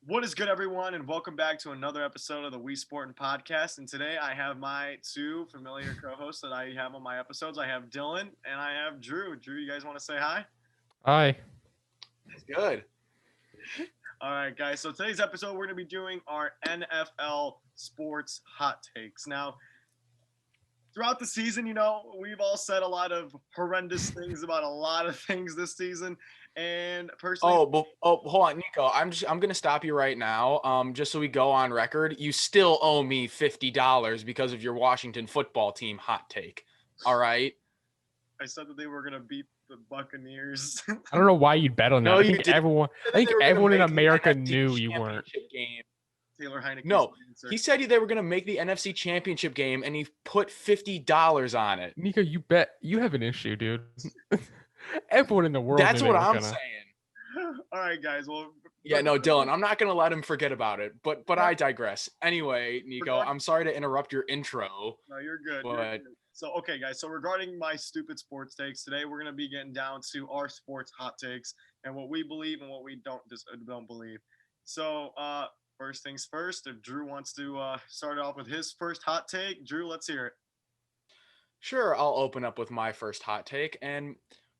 What is good, everyone, and welcome back to another episode of the WeSportin podcast. And today I have my two familiar co-hosts that I have on my episodes. I have Dylan and I have Drew. Drew, you guys want to say hi? Hi. It's good. All right, guys. So today's episode, we're going to be doing our NFL sports hot takes. Now, throughout the season, we've all said a lot of horrendous things about a lot of things this season. And personally, Hold on, Nico. I'm gonna stop you right now. Just so we go on record, you still owe me $50 because of your Washington football team hot take. All right. I said that they were going to beat the Buccaneers. I don't know why you'd bet on that. No, I you think didn't. everyone in America knew you weren't. Game. Taylor Heineke. No, he said they were gonna make the NFC Championship game, and he put $50 on it. Nico, you bet. You have an issue, dude. Everyone in the world. That's knew what they were I'm gonna. saying. All right, guys. Well, Yeah, no, Dylan, I'm not gonna let him forget about it. But I digress. Anyway, Nico, I'm sorry to interrupt your intro. No, you're good. But So, okay, guys. So regarding my stupid sports takes today, we're gonna be getting down to our sports hot takes and what we believe and what we don't believe. So, first things first. If Drew wants to start off with his first hot take, Drew, let's hear it. sure, I'll open up with my first hot take. And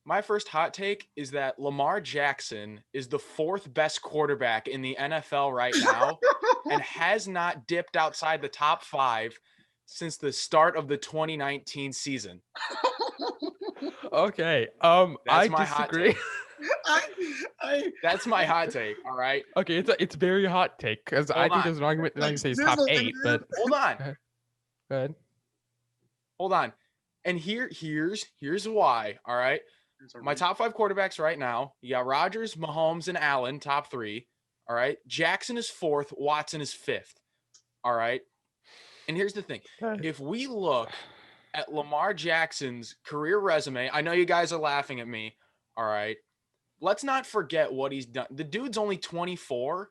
my first hot take is that Lamar Jackson is the fourth best quarterback in the NFL right now and has not dipped outside the top 5 since the start of the 2019 season. Okay. That's I my hot disagree. take. I That's my hot take. All right. Okay, it's very hot take because I Hold think on. there's an argument that I can say he's There's top a- 8, but Hold on. go ahead. Hold on. And here's why. All right. My top 5 quarterbacks right now, you got Rodgers, Mahomes, and Allen, top 3. All right. Jackson is 4th. Watson is 5th. All right. And here's the thing. If we look at Lamar Jackson's career resume, I know you guys are laughing at me. All right. Let's not forget what he's done. The dude's only 24,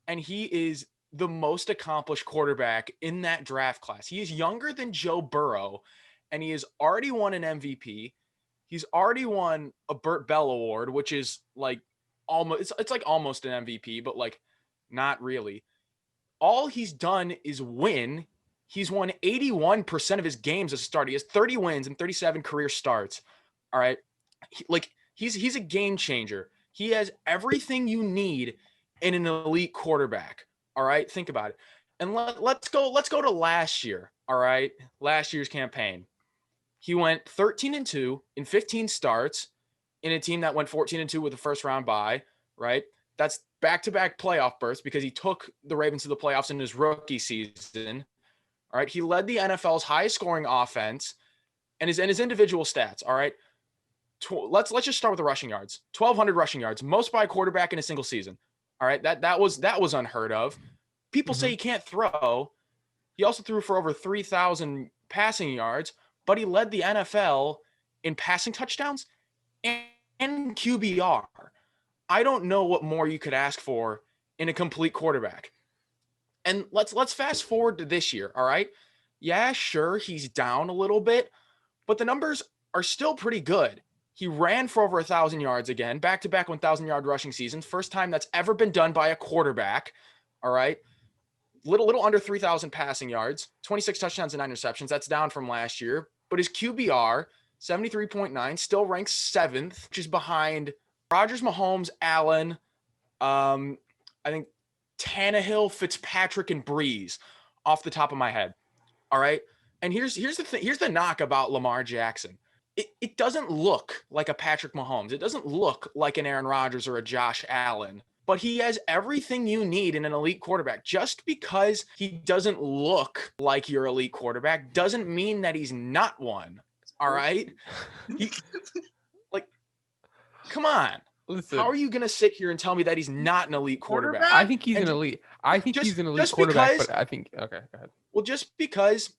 and he is the most accomplished quarterback in that draft class. He is younger than Joe Burrow, and he has already won an MVP. He's already won a Burt Bell Award, which is like almost it's like almost an MVP, but like not really. All he's done is win. He's won 81% of his games as a starter. He has 30 wins and 37 career starts. All right. He's a game changer. He has everything you need in an elite quarterback. All right. Think about it. And let's go to last year. All right. Last year's campaign. He went 13-2 in 15 starts in a team that went 14-2 with a first round bye, right? That's back-to-back playoff berths because he took the Ravens to the playoffs in his rookie season. All right. He led the NFL's highest scoring offense and his individual stats. All right. Let's just start with the rushing yards. 1,200 rushing yards, most by a quarterback in a single season. All right. That was unheard of. People say he can't throw. He also threw for over 3,000 passing yards, but he led the NFL in passing touchdowns and QBR. I don't know what more you could ask for in a complete quarterback. And let's fast forward to this year, all right? Yeah, sure, he's down a little bit, but the numbers are still pretty good. He ran for over 1,000 yards again, back-to-back 1,000-yard rushing seasons, first time that's ever been done by a quarterback, all right? Little under 3,000 passing yards, 26 touchdowns and 9 interceptions. That's down from last year. But his QBR, 73.9, still ranks 7th, which is behind Rodgers, Mahomes, Allen, I think Tannehill, Fitzpatrick, and Breeze off the top of my head. All right. And here's the thing. Here's the knock about Lamar Jackson. It doesn't look like a Patrick Mahomes. It doesn't look like an Aaron Rodgers or a Josh Allen. But he has everything you need in an elite quarterback. Just because he doesn't look like your elite quarterback doesn't mean that he's not one. All right? Come on. Listen, How are you going to sit here and tell me that he's not an elite quarterback? I think he's an elite. I think he's an elite quarterback, but I think okay, go ahead. Well, just because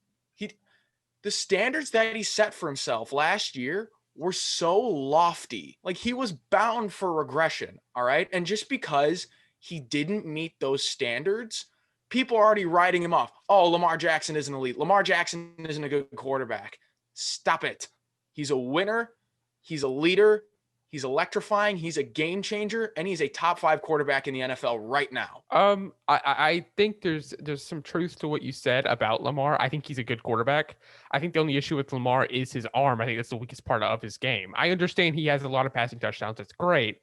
the standards that he set for himself last year were so lofty. Like he was bound for regression, all right? And just because he didn't meet those standards, people are already writing him off. Oh, Lamar Jackson isn't elite. Lamar Jackson isn't a good quarterback. Stop it. He's a winner. He's a leader. He's electrifying. He's a game changer, and he's a top 5 quarterback in the NFL right now. I think there's some truth to what you said about Lamar. I think he's a good quarterback. I think the only issue with Lamar is his arm. I think that's the weakest part of his game. I understand he has a lot of passing touchdowns. That's great,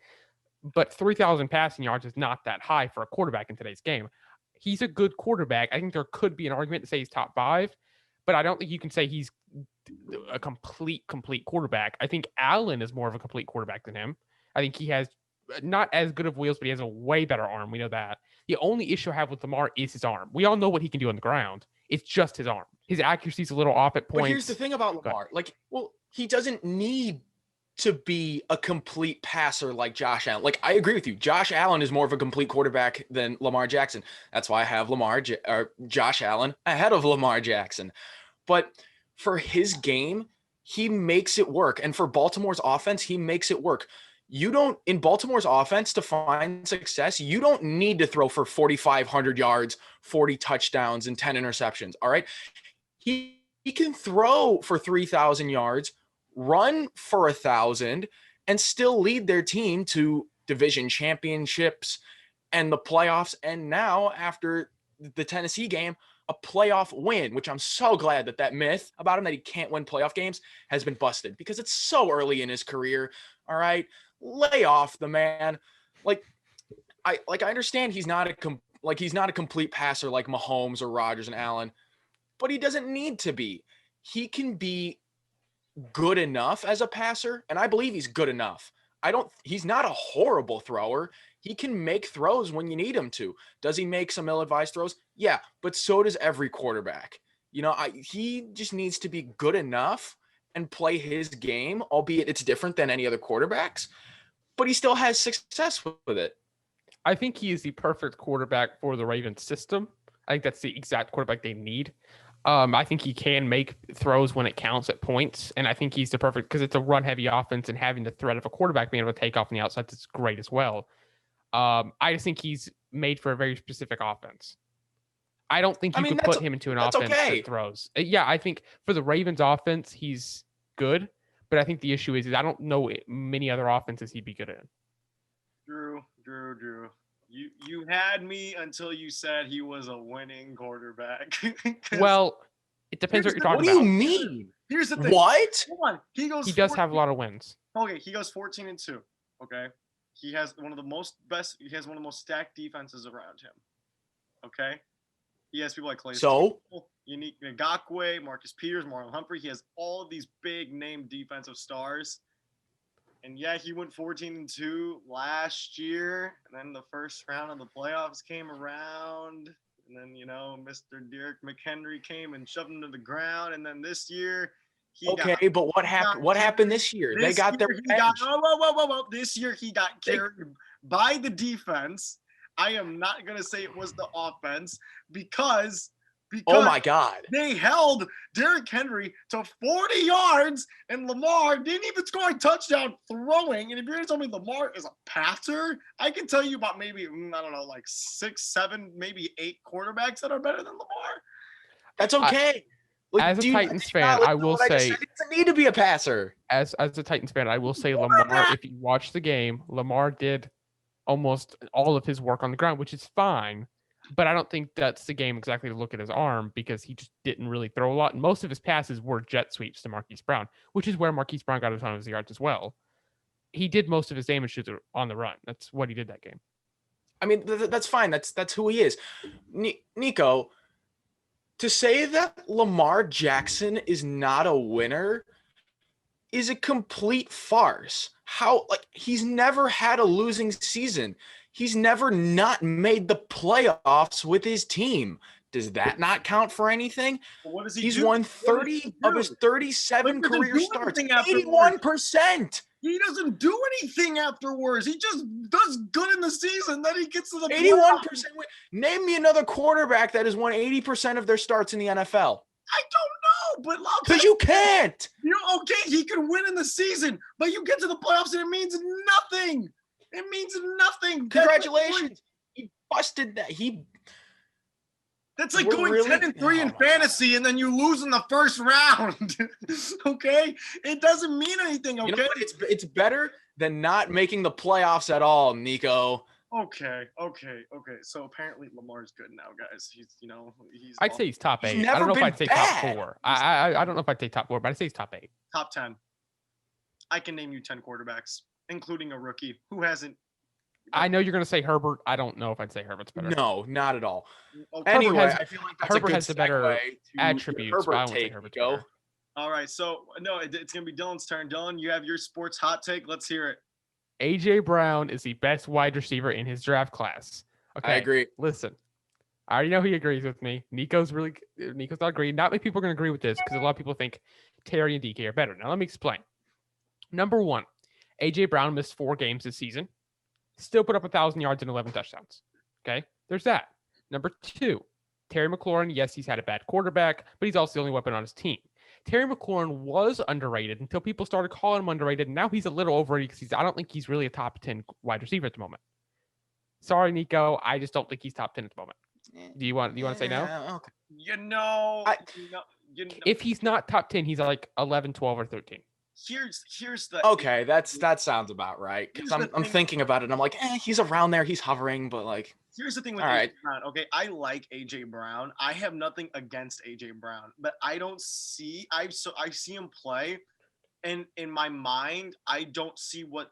but 3,000 passing yards is not that high for a quarterback in today's game. He's a good quarterback. I think there could be an argument to say he's top 5, but I don't think you can say he's a complete quarterback. I think Allen is more of a complete quarterback than him. I think he has not as good of wheels, but he has a way better arm. We know that. The only issue I have with Lamar is his arm. We all know what he can do on the ground. It's just his arm. His accuracy's a little off at points. But here's the thing about Lamar. Like, well, he doesn't need to be a complete passer like Josh Allen. Like, I agree with you. Josh Allen is more of a complete quarterback than Lamar Jackson. That's why I have Josh Allen ahead of Lamar Jackson. But for his game, he makes it work. And for Baltimore's offense, he makes it work. In Baltimore's offense, to find success, you don't need to throw for 4,500 yards, 40 touchdowns, and 10 interceptions. All right. He can throw for 3,000 yards, run for 1,000, and still lead their team to division championships and the playoffs. And now, after the Tennessee game, a playoff win, which I'm so glad that myth about him that he can't win playoff games has been busted, because it's so early in his career. All right, lay off the man. I understand he's not a complete passer like Mahomes or Rodgers and Allen, but he doesn't need to be. He can be good enough as a passer, and I believe he's good enough. He's not a horrible thrower. He can make throws when you need him to. Does he make some ill-advised throws? Yeah, but so does every quarterback. He just needs to be good enough and play his game, albeit it's different than any other quarterbacks, but he still has success with it. I think he is the perfect quarterback for the Ravens system. I think that's the exact quarterback they need. I think he can make throws when it counts at points, and I think he's the perfect, because it's a run-heavy offense, and having the threat of a quarterback being able to take off on the outside is great as well. I just think he's made for a very specific offense. I don't think you could put him into an offense that throws. Yeah, I think for the Ravens offense, he's good, but I think the issue is I don't know many other offenses he'd be good in. Drew. You had me until you said he was a winning quarterback. Well, it depends what you're talking about. What do you mean? Here's the thing. What? Come on. He does have a lot of wins. Okay, he goes 14-2. Okay. He has one of the most stacked defenses around him. Okay. He has people like Clay. Unique Ngakoue, Marcus Peters, Marlon Humphrey. He has all of these big name defensive stars. And yeah, he went 14-2 last year. And then the first round of the playoffs came around. And then, Mr. Derek McHenry came and shoved him to the ground. And then this year, but what happened? What happened this year? They got their bench. This year he got carried by the defense. I am not gonna say it was the offense because oh my God, they held Derrick Henry to 40 yards, and Lamar didn't even score a touchdown throwing. And if you're gonna tell me Lamar is a passer, I can tell you about maybe like 6, 7, maybe 8 quarterbacks that are better than Lamar. That's okay. As a Titans fan, I will say he doesn't need to be a passer. As a Titans fan, I will say Lamar, if you watch the game, Lamar did almost all of his work on the ground, which is fine. But I don't think that's the game exactly to look at his arm, because he just didn't really throw a lot. And most of his passes were jet sweeps to Marquise Brown, which is where Marquise Brown got a ton of his yards as well. He did most of his damage on the run. That's what he did that game. I mean, that's fine. That's who he is. Nico, to say that Lamar Jackson is not a winner is a complete farce. He's never had a losing season. He's never not made the playoffs with his team. Does that not count for anything? Well, what does he He's do? won 30 of his 37 career starts. 81%. He doesn't do anything afterwards. He just does good in the season. Then he gets to the 81%. Name me another quarterback that has won 80% of their starts in the NFL. I don't know, but because you can't. Okay, he can win in the season, but you get to the playoffs and it means nothing. It means nothing. Congratulations. He busted that. That's like going 10-3 in fantasy and then you lose in the first round. Okay? It doesn't mean anything, okay? It's better than not making the playoffs at all, Nico. Okay. So apparently Lamar's good now, guys. He's I'd say he's top He's 8. I never don't know if been I'd say bad. top 4. I don't know if I'd say top 4, but I'd say he's top 8. top 10. I can name you 10 quarterbacks, including a rookie who hasn't. I know you're going to say Herbert. I don't know if I'd say Herbert's better. No, not at all. Okay. Anyway, I feel like that's Herbert a good has the better segue to your attributes, but I Herbert won't say take, Herbert's Nico. better. All right. So no, it's gonna be Dylan's turn. Dylan, you have your sports hot take. Let's hear it. AJ Brown is the best wide receiver in his draft class. Okay, I agree. Listen, I already know he agrees with me. Nico's not agreeing. Not many people are going to agree with this because a lot of people think Terry and DK are better. Now let me explain. Number 1, AJ Brown missed 4 games this season. Still put up 1,000 yards and 11 touchdowns. Okay, there's that. Number 2, Terry McLaurin. Yes, he's had a bad quarterback, but he's also the only weapon on his team. Terry McLaurin was underrated until people started calling him underrated. And now he's a little overrated because I don't think he's really a top 10 wide receiver at the moment. Sorry, Nico. I just don't think he's top 10 at the moment. Do you want to say no? Okay. If he's not top 10, he's like 11, 12, or 13. Here's the Okay, that sounds about right. Because Here's the I'm thing. thinking about it and I'm like, he's around there, he's hovering, but like Here's the thing with All AJ right. Brown. Okay, I like AJ Brown. I have nothing against AJ Brown, but I don't see I see him play, and in my mind, I don't see what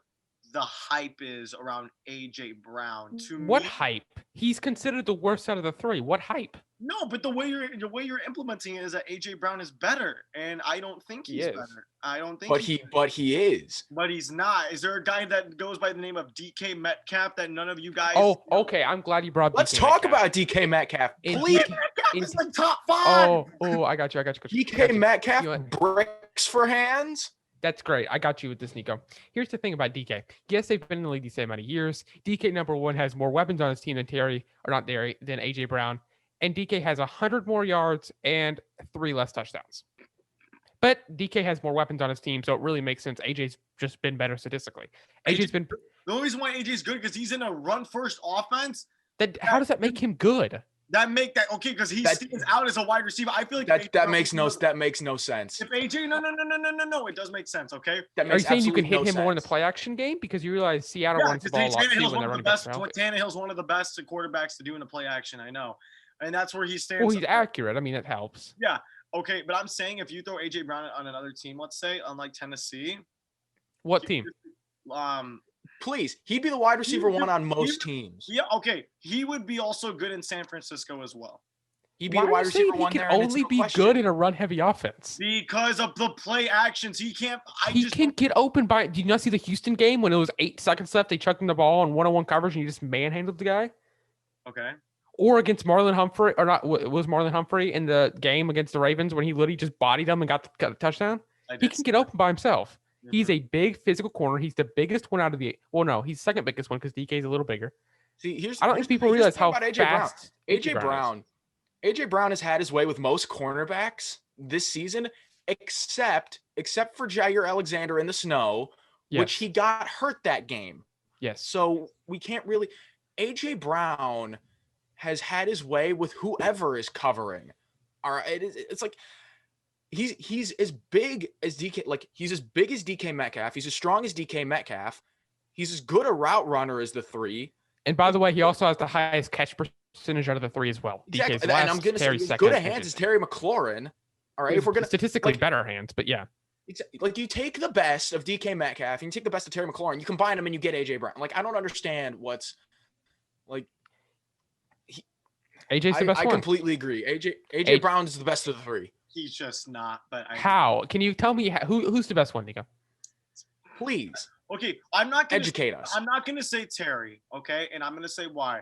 the hype is around AJ Brown. To What me, hype? He's considered the worst out of the 3. What hype? no, but the way you're implementing it is that AJ Brown is better, and I don't think He he's is. better. I don't think. but he's he is. But he's not. Is there a guy that goes by the name of DK Metcalf that none of you guys? Oh, okay. I'm glad you brought. Let's DK talk Metcalf. about DK Metcalf. In Please. DK Metcalf in- is like top 5. Oh, I got you. DK Metcalf You know what? bricks for hands. That's great. I got you with this, Nico. Here's the thing about DK. Yes, they've been in the league the same amount of years. DK, number 1, has more weapons on his team than than AJ Brown. And DK has 100 more yards and 3 less touchdowns. But DK has more weapons on his team, so it really makes sense. AJ's just been better statistically. AJ's been. The only reason why AJ's good because he's in a run-first offense. How does that make him good? Okay because he stands out as a wide receiver. I feel like That makes no sense. If AJ, no, it does make sense. Okay. That Are you makes saying you can hit absolutely him no more in the sense. play action game because you realize Seattle runs the ball a lot too when they're running back around? Tannehill's one of the best quarterbacks to do in the play action. I know, and that's where he stands. Well, he's accurate. I mean, that helps. Yeah. Okay, but I'm saying if you throw AJ Brown on another team, let's say unlike Tennessee, What team? Please, he'd be the wide receiver 1 on most teams. Yeah. Okay, he would be also good in San Francisco as well. He'd be Why the are wide you saying receiver he 1 can there. and it's only no be question. good in a run-heavy offense? Because of the play actions, he can't. He can get open by. Did you not see the Houston game when it was 8 seconds left? They chucked him the ball on one-on-one coverage and he just manhandled the guy. Okay. Or against Marlon Humphrey, or not? Was Marlon Humphrey in the game against the Ravens when he literally just bodied him and got the touchdown? He can get open by himself. He's a big physical corner. He's the biggest one out of the. Well, no, he's second biggest one because DK is a little bigger. See, I don't think people realize how fast AJ Brown has had his way with most cornerbacks this season, except for Jair Alexander in the snow, which he got hurt that game. Yes. So we can't really. AJ Brown has had his way with whoever is covering. All right, it's like he's as big as DK. Like he's as big as DK Metcalf. He's as strong as DK Metcalf. He's as good a route runner as the 3. And by the way, he also has the highest catch percentage out of the 3 as well. Exactly. DK's last, And I'm going to say Terry's as second. good a hands as Terry McLaurin. All right, if we're going to statistically better hands, but yeah. Like you take the best of DK Metcalf and you take the best of Terry McLaurin, you combine them and you get AJ Brown. Like I don't understand what's like. AJ's the best I one. completely agree. AJ Brown is the best of the 3. He's just not. But how can you tell me who's the best one, Nico? Please. Okay, I'm not gonna educate us. I'm not gonna say Terry. Okay, and I'm gonna say why.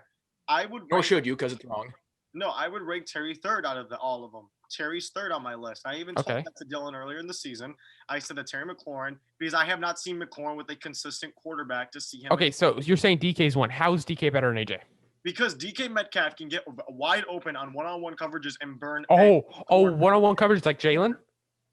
I would. Nor should you, because it's wrong. No, I would rank Terry 3rd out of all of them. Terry's 3rd on my list. I even told that to Dylan earlier in the season. I said that Terry McLaurin because I have not seen McLaurin with a consistent quarterback to see him. Okay, so you're saying DK's one. How is DK better than AJ? Because DK Metcalf can get wide open on one-on-one coverages and burn. One-on-one coverage like Jalen.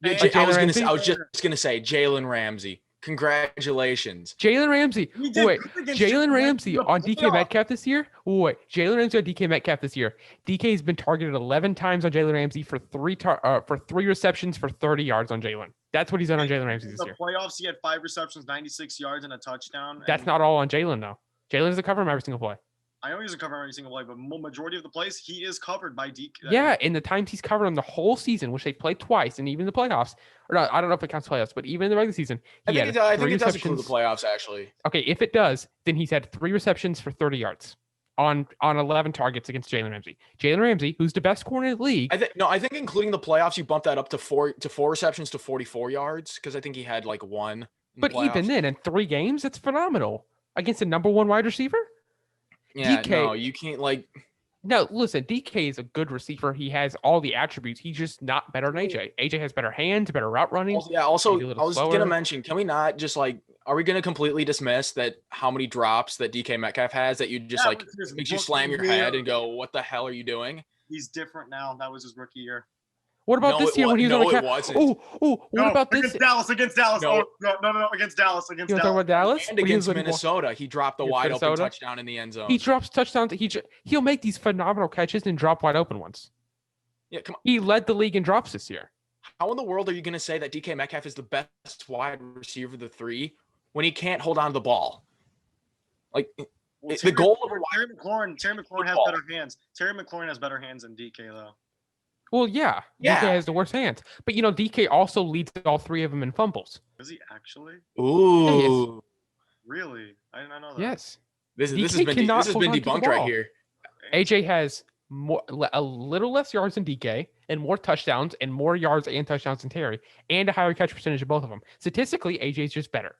I was just gonna say Jalen Ramsey, Congratulations. Jalen Ramsey. We did Wait, good against Jalen Jalen Ramsey in the on DK playoffs. Metcalf this year? Wait, Jalen Ramsey on DK Metcalf this year. DK has been targeted 11 times on Jalen Ramsey for three receptions for 30 yards on Jalen. That's what he's done on Jalen Ramsey In this the year. playoffs, he had 5 receptions, 96 yards, and a touchdown. That's and not all on Jalen though. Jalen doesn't cover him every single play. I know he doesn't cover every single play, but majority of the plays he is covered by DK. Yeah, in the times he's covered him the whole season, which they played twice, and even the playoffs. Or no, I don't know if it counts playoffs, but even in the regular season, I he think had it three does include the receptions. playoffs, actually. Okay, if it does, then he's had 3 receptions for 30 yards on 11 targets against Jalen Ramsey. Jalen Ramsey, who's the best corner in the league. I think including the playoffs, you bump that up to four receptions to 44 yards because I think he had like 1. In But the even playoffs. then, in 3 games, that's phenomenal against the number 1 wide receiver. Yeah, DK no, you can't like. No, listen, DK is a good receiver. He has all the attributes. He's just not better than AJ. AJ has better hands, better route running. Also, maybe a I little was slower. gonna mention, can we not just like, are we gonna completely dismiss that how many drops that DK Metcalf has that you just That like was his makes you rookie slam your year. head and go, what the hell are you doing? He's different now. That was his rookie year. What about No, this it year when he was wa- on no, the it cap? wasn't. What No, about this? Against Dallas. No. No, against Dallas. Against You want to talk about Dallas? And When he against was winning more- Minnesota, he dropped the Against wide open Minnesota? touchdown in the end zone. He drops touchdowns. He'll make these phenomenal catches and drop wide open ones. Yeah, come on. He led the league in drops this year. How in the world are you gonna say that DK Metcalf is the best wide receiver of the 3 when he can't hold on to the ball? Like the goal of a Terry McLaurin has football. better hands. Terry McLaurin has better hands than DK though. Well, yeah. Yeah. DK has the worst hands. But, DK also leads all 3 of them in fumbles. Is he actually? Ooh, Really? I did not know that. Yes. this has DK been cannot this has hold been on to the debunked right ball. here. AJ has a little less yards than DK and more touchdowns and more yards and touchdowns than Terry and a higher catch percentage of both of them. Statistically, AJ's just better.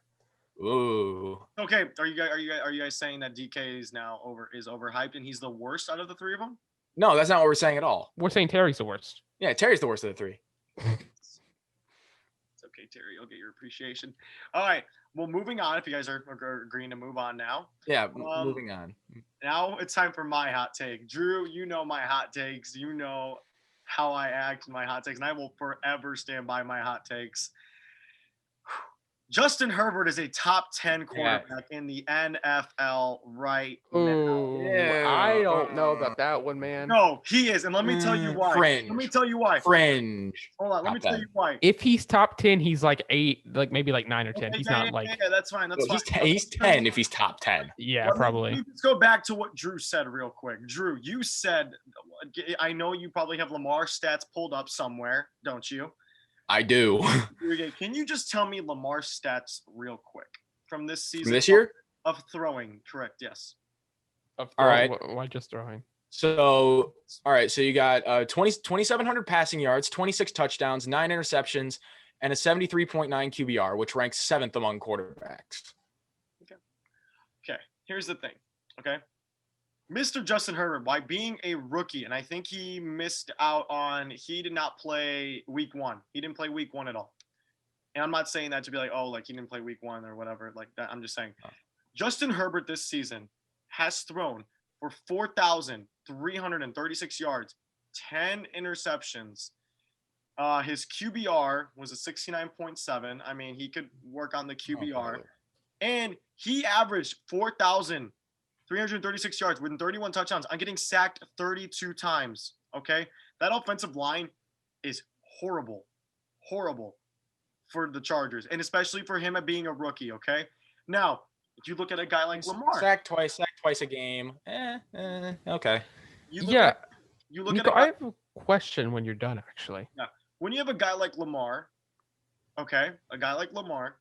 Ooh, Okay, are you guys saying that DK is now overhyped and he's the worst out of the 3 of them? no, that's not what we're saying at all. We're saying Terry's the worst. Yeah, Terry's the worst of the 3. It's okay, Terry. You'll get your appreciation. All right. Well, moving on. If you guys are agreeing to move on now. Yeah, moving on. Now it's time for my hot take. Drew, you know my hot takes. You know how I act in my hot takes, and I will forever stand by my hot takes. Justin Herbert is a top 10 quarterback in the NFL right now. Yeah. I don't know about that one, man. No, he is, and let me tell you why. Fringe. Let me tell you why. Fringe. Hold on, let me Top tell you why. If he's top 10, he's like 8, like maybe like 9 or 10. He's not like, Yeah, that's fine. That's No, fine. he's 10 if he's top 10. yeah, Let probably. me just go back to what Drew said real quick. Drew, you said, I know you probably have Lamar stats pulled up somewhere, don't you? I do. Can you just tell me Lamar's stats real quick from this season? From this year? Of throwing, correct? Yes. All right. Why just throwing? So, all right. So you got 2,700 passing yards, 26 touchdowns, 9 interceptions, and a 73.9 QBR, which ranks 7th among quarterbacks. Okay. Here's the thing. Okay. Mr. Justin Herbert, by being a rookie, and I think he missed out on, he did not play week 1. He didn't play week 1 at all. And I'm not saying that to be like, oh, like he didn't play week 1 or whatever like that. I'm just saying Justin Herbert this season has thrown for 4,336 yards, 10 interceptions. His QBR was a 69.7. I mean, he could work on the QBR. And he averaged 4,336 yards with 31 touchdowns. I'm getting sacked 32 times. Okay. That offensive line is horrible for the Chargers, and especially for him at being a rookie. Okay. Now, if you look at a guy like Lamar, Sack twice a game. Okay. you look Yeah. at Nico, a guy, I have a question when you're done, actually. when you have a guy like Lamar, okay, a guy like Lamar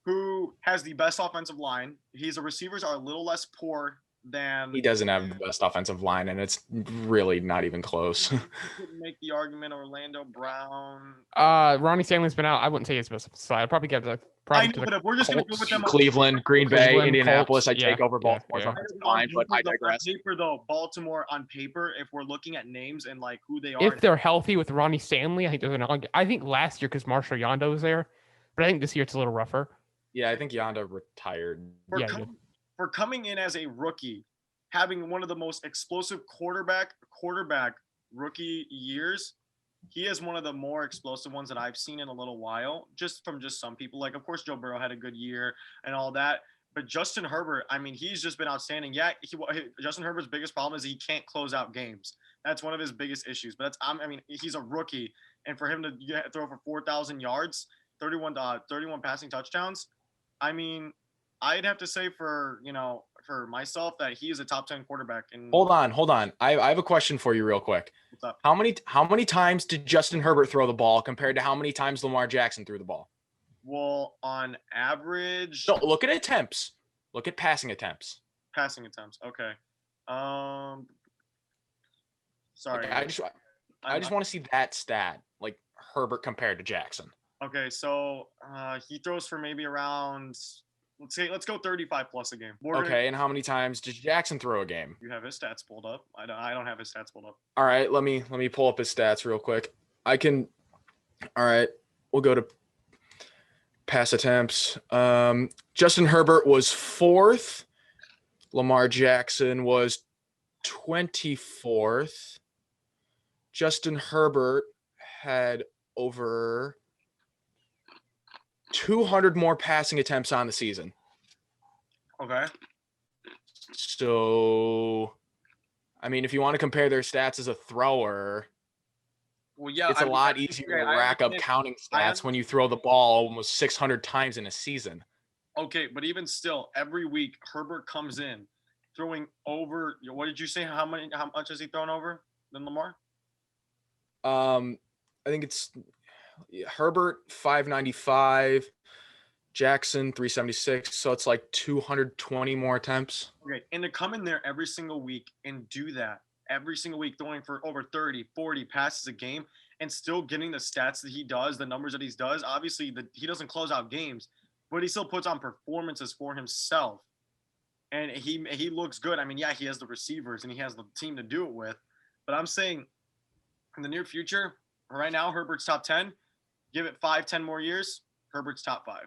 who has the best offensive line, his receivers are a little less poor than. He doesn't have the best offensive line, and it's really not even close. You could make the argument Orlando Brown. Ronnie Stanley's been out. I wouldn't say his best side. I'd probably give the I know, but if we're just going to go Colts. with them. Cleveland, Green Bay, Cleveland, Indianapolis, Colts, I take over Baltimore. yeah. Fine, but I digress. On paper, though, Baltimore on paper, if we're looking at names and like who they are. If they're healthy with Ronnie Stanley, I think there's an. I think last year because Marshall Yanda was there, but I think this year it's a little rougher. Yeah, I think Yonda retired. For coming in as a rookie, having one of the most explosive quarterback rookie years, he is one of the more explosive ones that I've seen in a little while, just from just some people. Like, of course, Joe Burrow had a good year and all that. But Justin Herbert, I mean, he's just been outstanding. Yeah, Justin Herbert's biggest problem is he can't close out games. That's one of his biggest issues. But I mean, he's a rookie, and for him to throw for 4,000 yards, 31 passing touchdowns, I mean, I'd have to say for myself that he is a top 10 quarterback. And Hold on. I have a question for you real quick. what's up? How many times did Justin Herbert throw the ball compared to how many times Lamar Jackson threw the ball? Well, on average, No, look at attempts. Look at passing attempts. passing attempts. Okay. Sorry. Like, I just want to see that stat, like Herbert compared to Jackson. Okay, so he throws for maybe around, let's go 35 plus a game. Okay, and how many times did Jackson throw a game? You have his stats pulled up. I don't have his stats pulled up. All right, let me pull up his stats real quick. All right, we'll go to pass attempts. Justin Herbert was 4th. Lamar Jackson was 24th. Justin Herbert had over 200 more passing attempts on the season. Okay. So, I mean, if you want to compare their stats as a thrower, Well, yeah, it's a lot easier to rack up counting stats when you throw the ball almost 600 times in a season. Okay, but even still, every week Herbert comes in throwing over. What did you say? How much has he thrown over than Lamar? I think it's Herbert 595, Jackson 376. So it's like 220 more attempts. Okay, and to come in there every single week and do that every single week, throwing for over 30, 40 passes a game, and still getting the stats that he does, the numbers that he does. Obviously, he doesn't close out games, but he still puts on performances for himself, and he looks good. I mean, yeah, he has the receivers and he has the team to do it with, but I'm saying in the near future, right now, Herbert's top 10. Give it 5-10 more years, Herbert's top 5.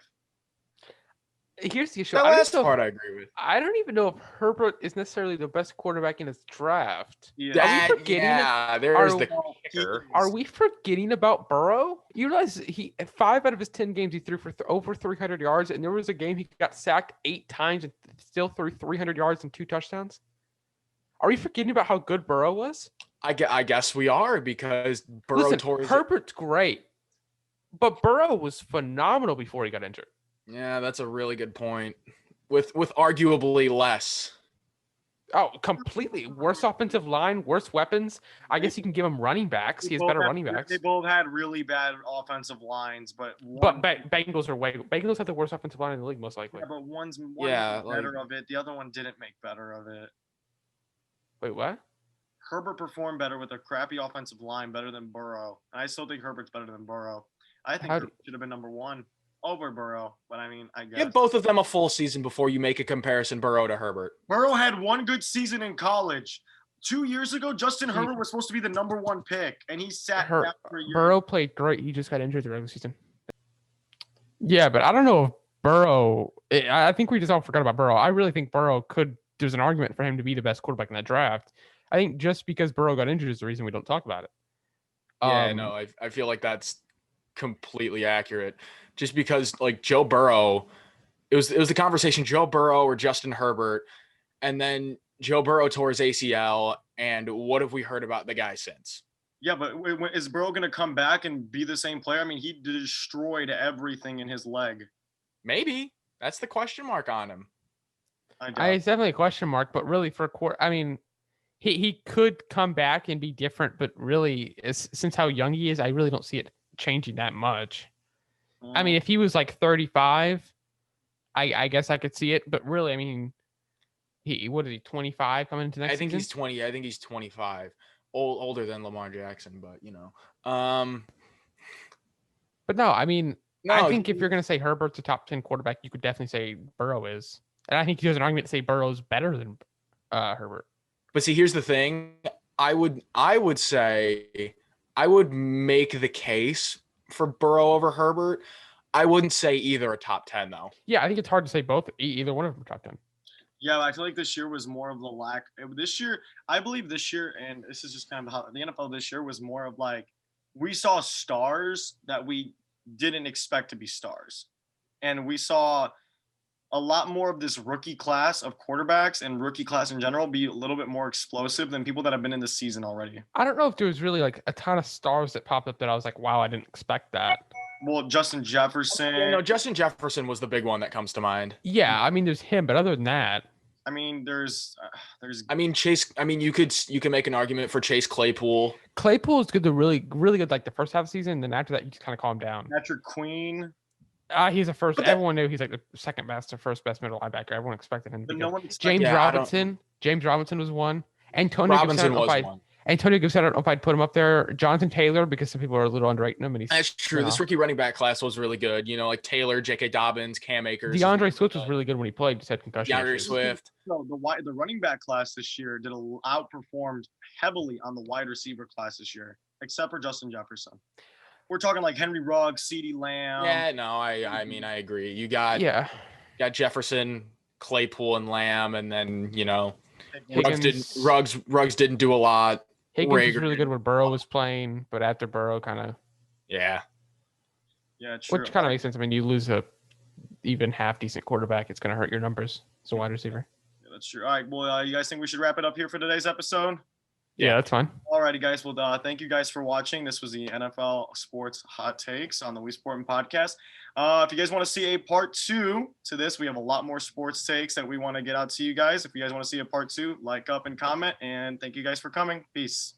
Here's the issue. That last part I agree with. I don't even know if Herbert is necessarily the best there's draft. Yeah. There's the kicker. Are we forgetting about Burrow? You realize 5 out of his 10 games he threw for over 300 yards, and there was a game he got sacked 8 times and still threw 300 yards and 2 touchdowns. Are we forgetting about how good Burrow was? I guess we are, because Burrow Herbert's great, but Burrow was phenomenal before he got injured. Yeah, that's a really good point. With arguably less. Oh, completely. Worse offensive line, worse weapons. I guess you can give him running backs. He has better running backs. They both had really bad offensive lines, but Bengals have the worst offensive line in the league, most likely. Yeah, but one's better of it. The other one didn't make better of it. Wait, what? Herbert performed better with a crappy offensive line, better than Burrow. I still think Herbert's better than Burrow. I think Herbert should have been number 1 over Burrow, but I mean, I guess. Give both of them a full season before you make a comparison Burrow to Herbert. Burrow had one good season in college. 2 years ago, Justin Herbert was supposed to be the number 1 pick, and he sat down for a year. Burrow played great. He just got injured the regular season. Yeah, but I don't know if Burrow. I think we just all forgot about Burrow. I really think Burrow there's an argument for him to be the best quarterback in that draft. I think just because Burrow got injured is the reason we don't talk about it. Yeah, no, I feel like that's completely accurate. Just because, like, Joe Burrow, it was the conversation, Joe Burrow or Justin Herbert, and then Joe Burrow tore his ACL, and what have we heard about the guy since? Yeah, but is Burrow going to come back and be the same player? I mean, he destroyed everything in his leg. Maybe. That's the question mark on him. It's definitely a question mark, but really for a quarter, I mean, he could come back and be different, but really, since how young he is, I really don't see it changing that much. I mean, if he was like 35, I guess I could see it, but really, I mean, what is he, 25 coming into next season? I think he's 25, older than Lamar Jackson, but you know. But no, I mean, I think if you're going to say Herbert's a top 10 quarterback, you could definitely say Burrow is. And I think there's an argument to say Burrow's better than Herbert. But see, here's the thing. I would say I would make the case for Burrow over Herbert. I wouldn't say either a top 10 though. Yeah, I think it's hard to say both. Either one of them are top 10. Yeah, I feel like this year was more of the lack. I believe this year, and this is just kind of how the NFL this year was more of like we saw stars that we didn't expect to be stars. And we saw a lot more of this rookie class of quarterbacks and rookie class in general be a little bit more explosive than people that have been in the season already. I don't know if there was really like a ton of stars that popped up that I was like, wow, I didn't expect that. Well, Justin Jefferson. Yeah, no, Justin Jefferson was the big one that comes to mind. Yeah, I mean, there's him, but other than that, I mean, there's. I mean, Chase. I mean, you can make an argument for Chase Claypool. Claypool is good to really good like the first half of the season, and then after that you just kind of calm down. Patrick Queen. He's a first. Everyone knew he's like the second best or first best middle linebacker. Everyone expected him to be good. James Robinson. James Robinson was one. Antonio Gibson was one. Antonio Gibson, I don't know if I'd put him up there. Jonathan Taylor, because some people are a little underrating him. And that's true. This rookie running back class was really good. You know, like Taylor, J.K. Dobbins, Cam Akers. DeAndre Swift was really good when he played. Just had concussion issues. Swift. So the running back class this year outperformed heavily on the wide receiver class this year, except for Justin Jefferson. We're talking like Henry Ruggs, CeeDee Lamb. Yeah, no, I mean, I agree. You got Jefferson, Claypool, and Lamb, and then, you know, Ruggs didn't do a lot. Higgins was really good when Burrow was playing, but after Burrow kind of. Yeah, true. Which kind of makes sense. I mean, you lose a even half decent quarterback, it's going to hurt your numbers as a wide receiver. Yeah, that's true. All right. Well, you guys think we should wrap it up here for today's episode? Yeah, that's fine. All righty, guys. Well, thank you guys for watching. This was the NFL Sports Hot Takes on the WeSportin podcast. If you guys want to see a part 2 to this, we have a lot more sports takes that we want to get out to you guys. If you guys want to see a part 2, like, up, and comment. And thank you guys for coming. Peace.